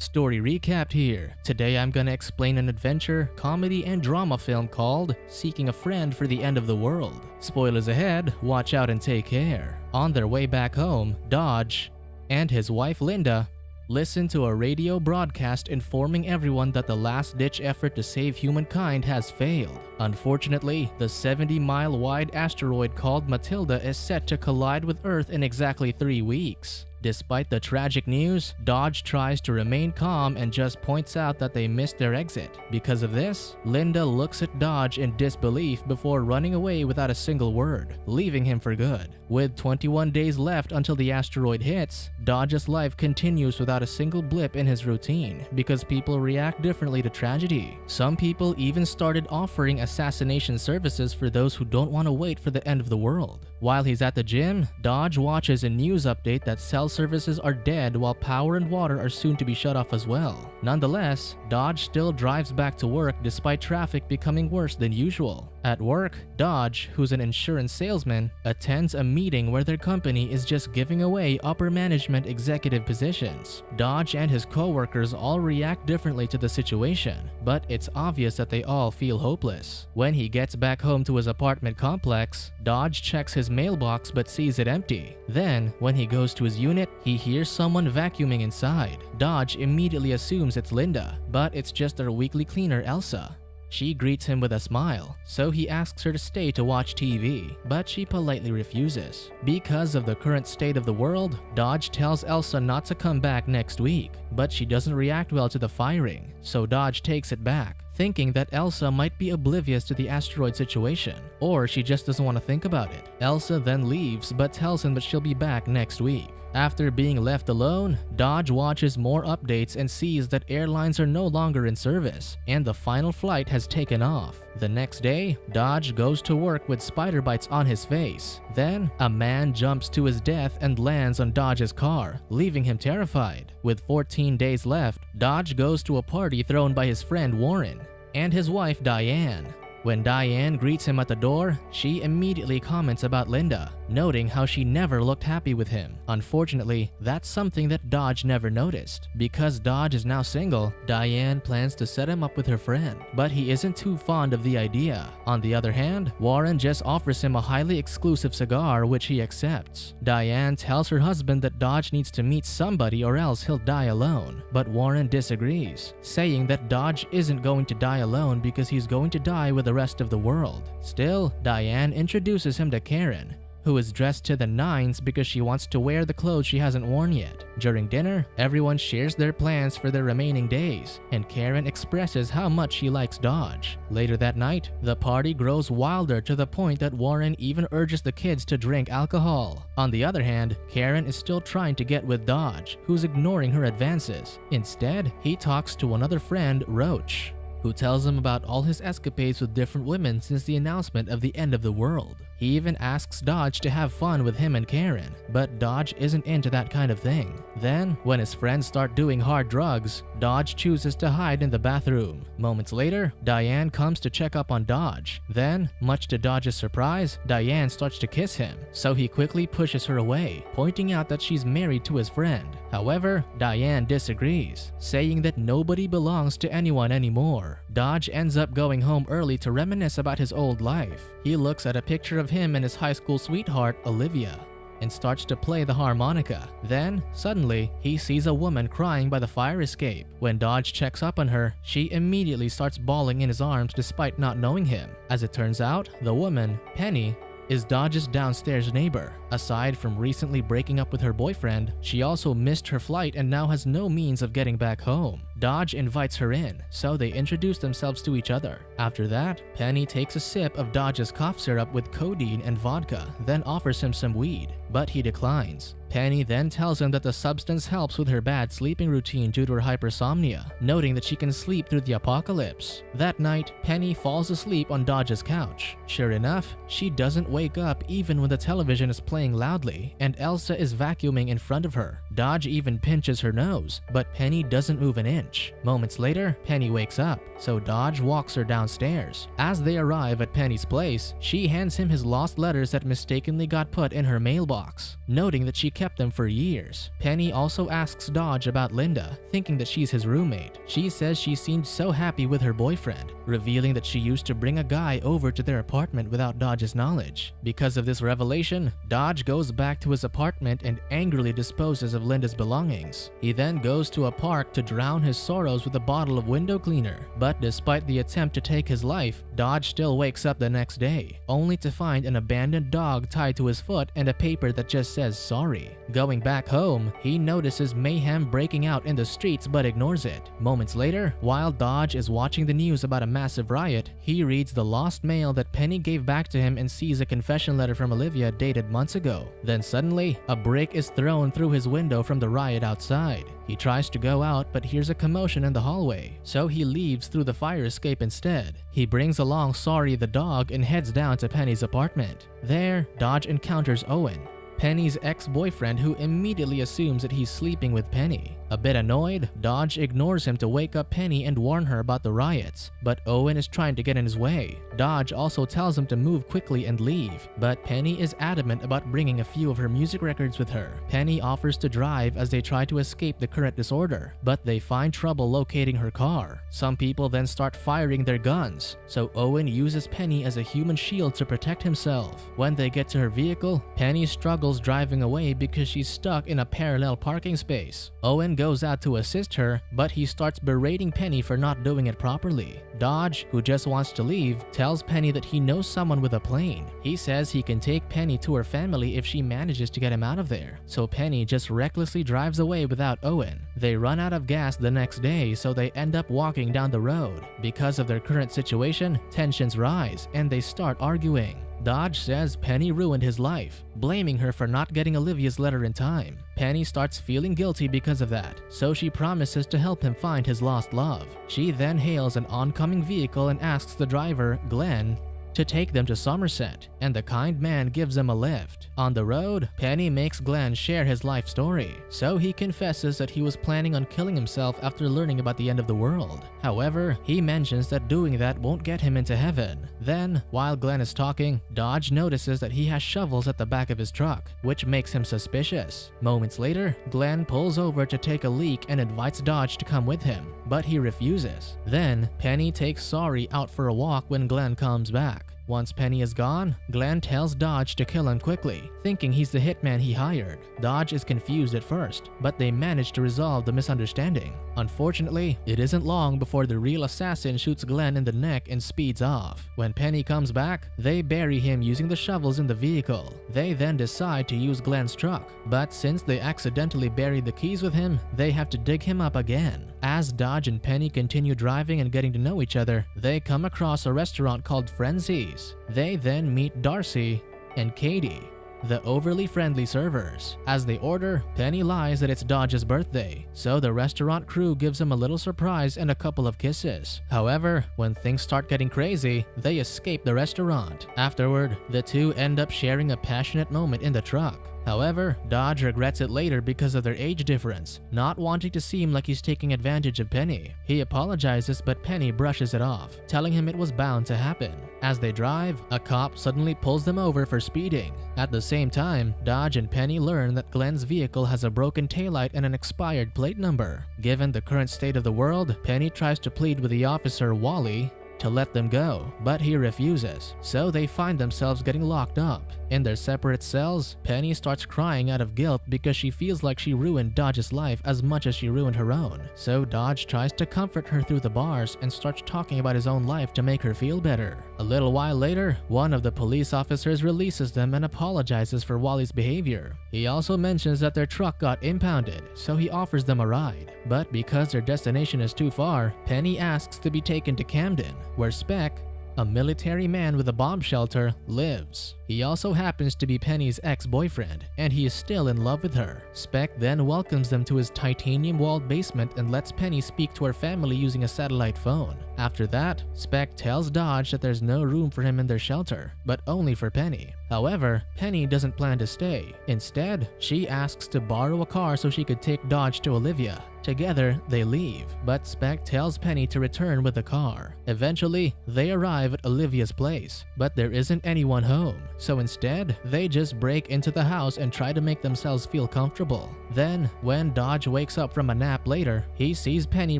Story recapped here. Today I'm gonna explain an adventure, comedy, and drama film called Seeking a Friend for the End of the World. Spoilers ahead, watch out and take care. On their way back home, Dodge and his wife Linda listen to a radio broadcast informing everyone that the last-ditch effort to save humankind has failed. Unfortunately, the 70-mile-wide asteroid called Matilda is set to collide with Earth in exactly 3 weeks. Despite the tragic news, Dodge tries to remain calm and just points out that they missed their exit. Because of this, Linda looks at Dodge in disbelief before running away without a single word, leaving him for good. With 21 days left until the asteroid hits, Dodge's life continues without a single blip in his routine because people react differently to tragedy. Some people even started offering assassination services for those who don't want to wait for the end of the world. While he's at the gym, Dodge watches a news update that cell services are dead while power and water are soon to be shut off as well. Nonetheless, Dodge still drives back to work despite traffic becoming worse than usual. At work, Dodge, who's an insurance salesman, attends a meeting where their company is just giving away upper management executive positions. Dodge and his co-workers all react differently to the situation, but it's obvious that they all feel hopeless. When he gets back home to his apartment complex, Dodge checks his mailbox but sees it empty. Then, when he goes to his unit, he hears someone vacuuming inside. Dodge immediately assumes it's Linda, but it's just their weekly cleaner, Elsa. She greets him with a smile, so he asks her to stay to watch TV, but she politely refuses. Because of the current state of the world, Dodge tells Elsa not to come back next week, but she doesn't react well to the firing, so Dodge takes it back, thinking that Elsa might be oblivious to the asteroid situation, or she just doesn't want to think about it. Elsa then leaves but tells him that she'll be back next week. After being left alone, Dodge watches more updates and sees that airlines are no longer in service, and the final flight has taken off. The next day, Dodge goes to work with spider bites on his face. Then, a man jumps to his death and lands on Dodge's car, leaving him terrified. With 14 days left, Dodge goes to a party thrown by his friend Warren and his wife Diane. When Diane greets him at the door, she immediately comments about Linda, noting how she never looked happy with him. Unfortunately, that's something that Dodge never noticed. Because Dodge is now single, Diane plans to set him up with her friend, but he isn't too fond of the idea. On the other hand, Warren just offers him a highly exclusive cigar, which he accepts. Diane tells her husband that Dodge needs to meet somebody or else he'll die alone, but Warren disagrees, saying that Dodge isn't going to die alone because he's going to die with the rest of the world. Still, Diane introduces him to Karen, who is dressed to the nines because she wants to wear the clothes she hasn't worn yet. During dinner, everyone shares their plans for the remaining days, and Karen expresses how much she likes Dodge. Later that night, the party grows wilder to the point that Warren even urges the kids to drink alcohol. On the other hand, Karen is still trying to get with Dodge, who's ignoring her advances. Instead, he talks to another friend, Roach, who tells him about all his escapades with different women since the announcement of the end of the world. He even asks Dodge to have fun with him and Karen, but Dodge isn't into that kind of thing. Then, when his friends start doing hard drugs, Dodge chooses to hide in the bathroom. Moments later, Diane comes to check up on Dodge. Then, much to Dodge's surprise, Diane starts to kiss him, so he quickly pushes her away, pointing out that she's married to his friend. However, Diane disagrees, saying that nobody belongs to anyone anymore. Dodge ends up going home early to reminisce about his old life. He looks at a picture of him and his high school sweetheart, Olivia, and starts to play the harmonica. Then, suddenly, he sees a woman crying by the fire escape. When Dodge checks up on her, she immediately starts bawling in his arms despite not knowing him. As it turns out, the woman, Penny, is Dodge's downstairs neighbor. Aside from recently breaking up with her boyfriend, she also missed her flight and now has no means of getting back home. Dodge invites her in, so they introduce themselves to each other. After that, Penny takes a sip of Dodge's cough syrup with codeine and vodka, then offers him some weed, but he declines. Penny then tells him that the substance helps with her bad sleeping routine due to her hypersomnia, noting that she can sleep through the apocalypse. That night, Penny falls asleep on Dodge's couch. Sure enough, she doesn't wake up even when the television is playing loudly and Elsa is vacuuming in front of her. Dodge even pinches her nose, but Penny doesn't move an inch. Moments later, Penny wakes up, so Dodge walks her downstairs. As they arrive at Penny's place, she hands him his lost letters that mistakenly got put in her mailbox. box, noting that she kept them for years. Penny also asks Dodge about Linda, thinking that she's his roommate. She says she seemed so happy with her boyfriend, revealing that she used to bring a guy over to their apartment without Dodge's knowledge. Because of this revelation, Dodge goes back to his apartment and angrily disposes of Linda's belongings. He then goes to a park to drown his sorrows with a bottle of window cleaner. But despite the attempt to take his life, Dodge still wakes up the next day, only to find an abandoned dog tied to his foot and a paper that just says sorry. Going back home, he notices mayhem breaking out in the streets but ignores it. Moments later, while Dodge is watching the news about a massive riot, he reads the lost mail that Penny gave back to him and sees a confession letter from Olivia dated months ago. Then suddenly, a brick is thrown through his window from the riot outside. He tries to go out but hears a commotion in the hallway, so he leaves through the fire escape instead. He brings along Sorry the dog and heads down to Penny's apartment. There, Dodge encounters Owen, Penny's ex-boyfriend, who immediately assumes that he's sleeping with Penny. A bit annoyed, Dodge ignores him to wake up Penny and warn her about the riots, but Owen is trying to get in his way. Dodge also tells him to move quickly and leave, but Penny is adamant about bringing a few of her music records with her. Penny offers to drive as they try to escape the current disorder, but they find trouble locating her car. Some people then start firing their guns, so Owen uses Penny as a human shield to protect himself. When they get to her vehicle, Penny struggles driving away because she's stuck in a parallel parking space. Owen goes out to assist her, but he starts berating Penny for not doing it properly. Dodge, who just wants to leave, tells Penny that he knows someone with a plane. He says he can take Penny to her family if she manages to get him out of there. So Penny just recklessly drives away without Owen. They run out of gas the next day, so they end up walking down the road. Because of their current situation, tensions rise and they start arguing. Dodge says Penny ruined his life, blaming her for not getting Olivia's letter in time. Penny starts feeling guilty because of that, so she promises to help him find his lost love. She then hails an oncoming vehicle and asks the driver, Glenn, to take them to Somerset, and the kind man gives them a lift. On the road, Penny makes Glenn share his life story, so he confesses that he was planning on killing himself after learning about the end of the world. However, he mentions that doing that won't get him into heaven. Then, while Glenn is talking, Dodge notices that he has shovels at the back of his truck, which makes him suspicious. Moments later, Glenn pulls over to take a leak and invites Dodge to come with him, but he refuses. Then, Penny takes Sorry out for a walk when Glenn comes back. Once Penny is gone, Glenn tells Dodge to kill him quickly, thinking he's the hitman he hired. Dodge is confused at first, but they manage to resolve the misunderstanding. Unfortunately, it isn't long before the real assassin shoots Glenn in the neck and speeds off. When Penny comes back, they bury him using the shovels in the vehicle. They then decide to use Glenn's truck, but since they accidentally buried the keys with him, they have to dig him up again. As Dodge and Penny continue driving and getting to know each other, they come across a restaurant called Frenzy's. They then meet Darcy and Katie, the overly friendly servers. As they order, Penny lies that it's Dodge's birthday, so the restaurant crew gives him a little surprise and a couple of kisses. However, when things start getting crazy, they escape the restaurant. Afterward, the two end up sharing a passionate moment in the truck. However, Dodge regrets it later because of their age difference, not wanting to seem like he's taking advantage of Penny. He apologizes, but Penny brushes it off, telling him it was bound to happen. As they drive, a cop suddenly pulls them over for speeding. At the same time, Dodge and Penny learn that Glenn's vehicle has a broken taillight and an expired plate number. Given the current state of the world, Penny tries to plead with the officer, Wally, to let them go, but he refuses, so they find themselves getting locked up. In their separate cells, Penny starts crying out of guilt because she feels like she ruined Dodge's life as much as she ruined her own. So Dodge tries to comfort her through the bars and starts talking about his own life to make her feel better. A little while later, one of the police officers releases them and apologizes for Wally's behavior. He also mentions that their truck got impounded, so he offers them a ride. But because their destination is too far, Penny asks to be taken to Camden, where Speck, a military man with a bomb shelter, lives. He also happens to be Penny's ex-boyfriend, and he is still in love with her. Speck then welcomes them to his titanium-walled basement and lets Penny speak to her family using a satellite phone. After that, Speck tells Dodge that there's no room for him in their shelter, but only for Penny. However, Penny doesn't plan to stay. Instead, she asks to borrow a car so she could take Dodge to Olivia. Together, they leave, but Speck tells Penny to return with the car. Eventually, they arrive at Olivia's place, but there isn't anyone home, so instead, they just break into the house and try to make themselves feel comfortable. Then, when Dodge wakes up from a nap later, he sees Penny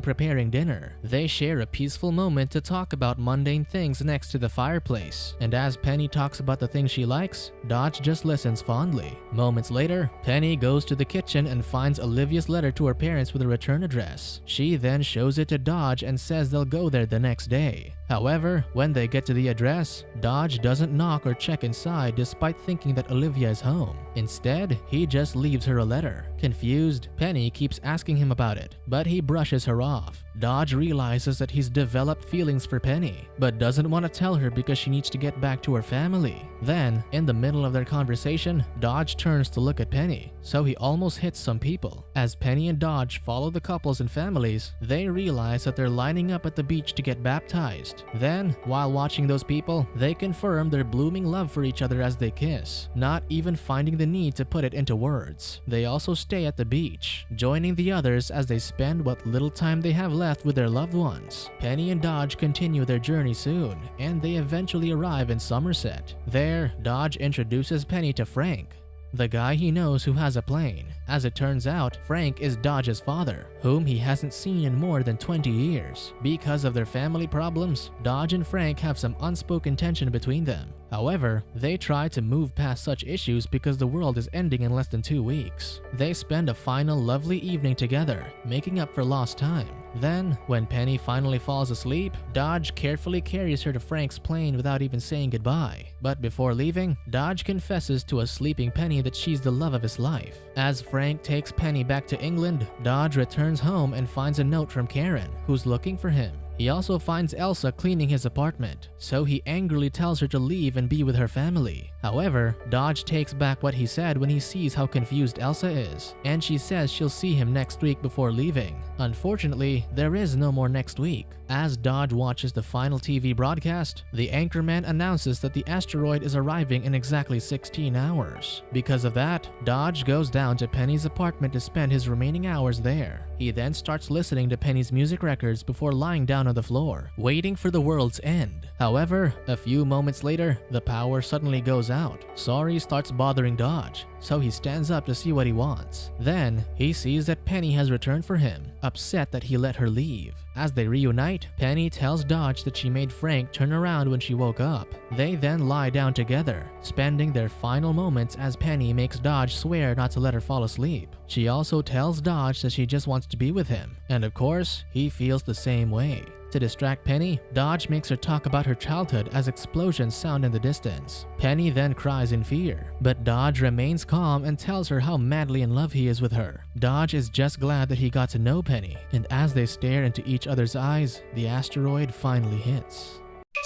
preparing dinner. They share a peaceful moment to talk about mundane things next to the fireplace, and as Penny talks about the things she likes, Dodge just listens fondly. Moments later, Penny goes to the kitchen and finds Olivia's letter to her parents with a return address. She then shows it to Dodge and says they'll go there the next day. However, when they get to the address, Dodge doesn't knock or check inside despite thinking that Olivia is home. Instead, he just leaves her a letter. Confused, Penny keeps asking him about it, but he brushes her off. Dodge realizes that he's developed feelings for Penny, but doesn't want to tell her because she needs to get back to her family. Then, in the middle of their conversation, Dodge turns to look at Penny, so he almost hits some people. As Penny and Dodge follow the couples and families, they realize that they're lining up at the beach to get baptized. Then, while watching those people, they confirm their blooming love for each other as they kiss, not even finding the need to put it into words. They also stay at the beach, joining the others as they spend what little time they have left with their loved ones. Penny and Dodge continue their journey soon, and they eventually arrive in Somerset. There, Dodge introduces Penny to Frank, the guy he knows who has a plane. As it turns out, Frank is Dodge's father, whom he hasn't seen in more than 20 years. Because of their family problems, Dodge and Frank have some unspoken tension between them. However, they try to move past such issues because the world is ending in less than 2 weeks. They spend a final lovely evening together, making up for lost time. Then, when Penny finally falls asleep, Dodge carefully carries her to Frank's plane without even saying goodbye. But before leaving, Dodge confesses to a sleeping Penny that she's the love of his life. As Frank takes Penny back to England, Dodge returns home and finds a note from Karen, who's looking for him. He also finds Elsa cleaning his apartment, so he angrily tells her to leave and be with her family. However, Dodge takes back what he said when he sees how confused Elsa is, and she says she'll see him next week before leaving. Unfortunately, there is no more next week. As Dodge watches the final TV broadcast, the anchorman announces that the asteroid is arriving in exactly 16 hours. Because of that, Dodge goes down to Penny's apartment to spend his remaining hours there. He then starts listening to Penny's music records before lying down on the floor, waiting for the world's end. However, a few moments later, the power suddenly goes out. Sorry starts bothering Dodge, so he stands up to see what he wants. Then, he sees that Penny has returned for him, upset that he let her leave. As they reunite, Penny tells Dodge that she made Frank turn around when she woke up. They then lie down together, spending their final moments as Penny makes Dodge swear not to let her fall asleep. She also tells Dodge that she just wants to be with him, and of course, he feels the same way. To distract Penny, Dodge makes her talk about her childhood as explosions sound in the distance. Penny then cries in fear, but Dodge remains calm and tells her how madly in love he is with her. Dodge is just glad that he got to know Penny, and as they stare into each other's eyes, the asteroid finally hits.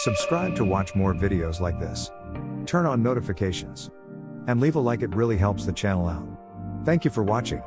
Subscribe to watch more videos like this. Turn on notifications. And leave a like, it really helps the channel out. Thank you for watching.